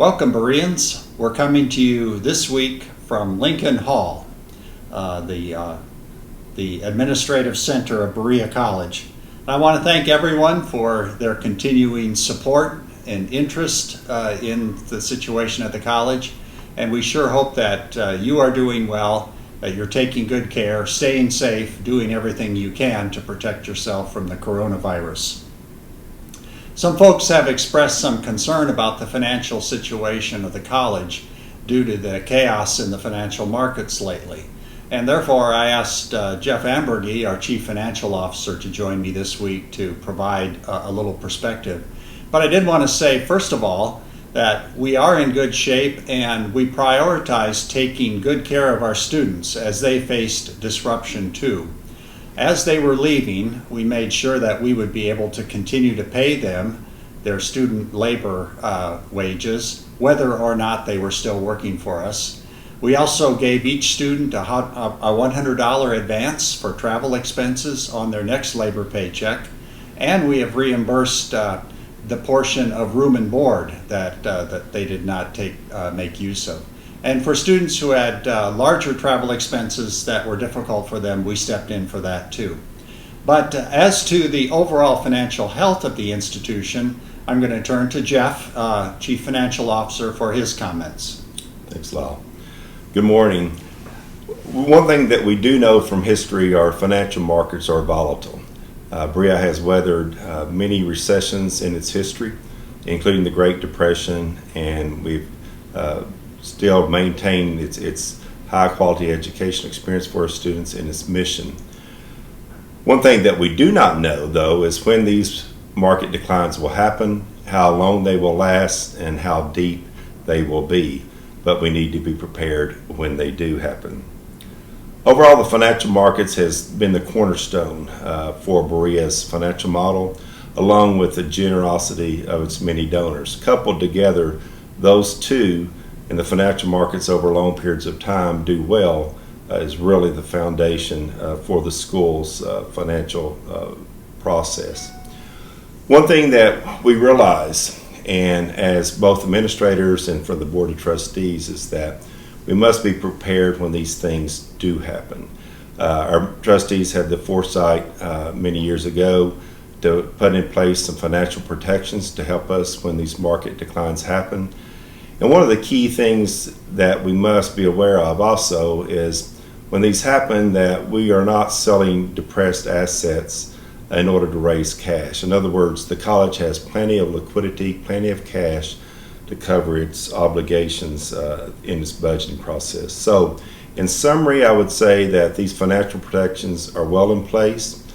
Welcome, Bereans. We're coming to you this week from Lincoln Hall, the administrative center of Berea College. I want to thank everyone for their continuing support and interest in the situation at the college, and we sure hope that you are doing well, that you're taking good care, staying safe, doing everything you can to protect yourself from the coronavirus. Some folks have expressed some concern about the financial situation of the college due to the chaos in the financial markets lately. And therefore, I asked Jeff Amburgey, our Chief Financial Officer, to join me this week to provide a little perspective. But I did want to say, first of all, that we are in good shape and we prioritize taking good care of our students as they faced disruption too. As they were leaving, we made sure that we would be able to continue to pay them their student labor wages, whether or not they were still working for us. We also gave each student a $100 advance for travel expenses on their next labor paycheck, and we have reimbursed the portion of room and board that they did not make use of. And for students who had larger travel expenses that were difficult for them, we stepped in for that too. But as to the overall financial health of the institution, I'm going to turn to Jeff, Chief Financial Officer, for his comments. Thanks, Lyle. Good morning. One thing that we do know from history, our financial markets are volatile. Berea has weathered many recessions in its history, including the Great Depression, and we've still maintain its high quality education experience for our students and its mission. One thing that we do not know though is when these market declines will happen, how long they will last, and how deep they will be, but we need to be prepared when they do happen. Overall, the financial markets has been the cornerstone for Berea's financial model, along with the generosity of its many donors. Coupled together, those two and the financial markets over long periods of time do well is really the foundation for the school's financial process. One thing that we realize, and as both administrators and for the Board of Trustees, is that we must be prepared when these things do happen. Our trustees had the foresight many years ago to put in place some financial protections to help us when these market declines happen. And one of the key things that we must be aware of also is when these happen that we are not selling depressed assets in order to raise cash. In other words, the college has plenty of liquidity, plenty of cash to cover its obligations in its budgeting process. So in summary, I would say that these financial protections are well in place.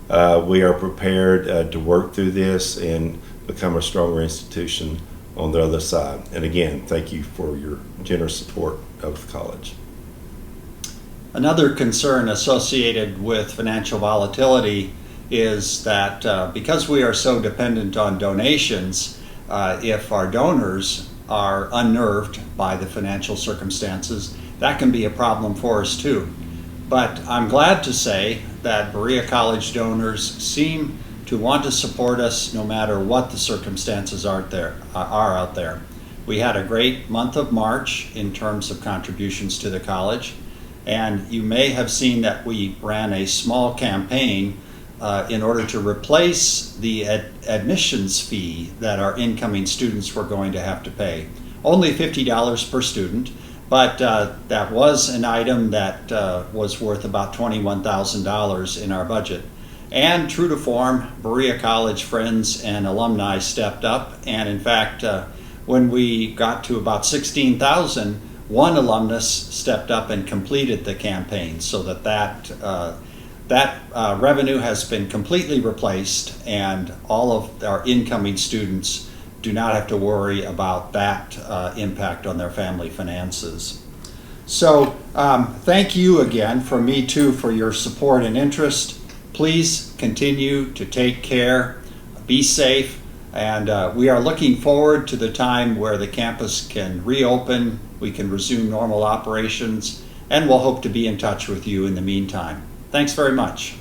We are prepared to work through this and become a stronger institution on the other side. And again, thank you for your generous support of the college. Another concern associated with financial volatility is that because we are so dependent on donations, if our donors are unnerved by the financial circumstances, that can be a problem for us too. But I'm glad to say that Berea College donors seem to want to support us no matter what the circumstances are out there. We had a great month of March in terms of contributions to the college, and you may have seen that we ran a small campaign in order to replace the admissions fee that our incoming students were going to have to pay. Only $50 per student, but that was an item that was worth about $21,000 in our budget. And true to form, Berea College friends and alumni stepped up, and in fact, when we got to about 16,000, one alumnus stepped up and completed the campaign so that revenue has been completely replaced, and all of our incoming students do not have to worry about that impact on their family finances. So thank you again from me too for your support and interest. Please continue to take care, be safe, and we are looking forward to the time where the campus can reopen, we can resume normal operations, and we'll hope to be in touch with you in the meantime. Thanks very much.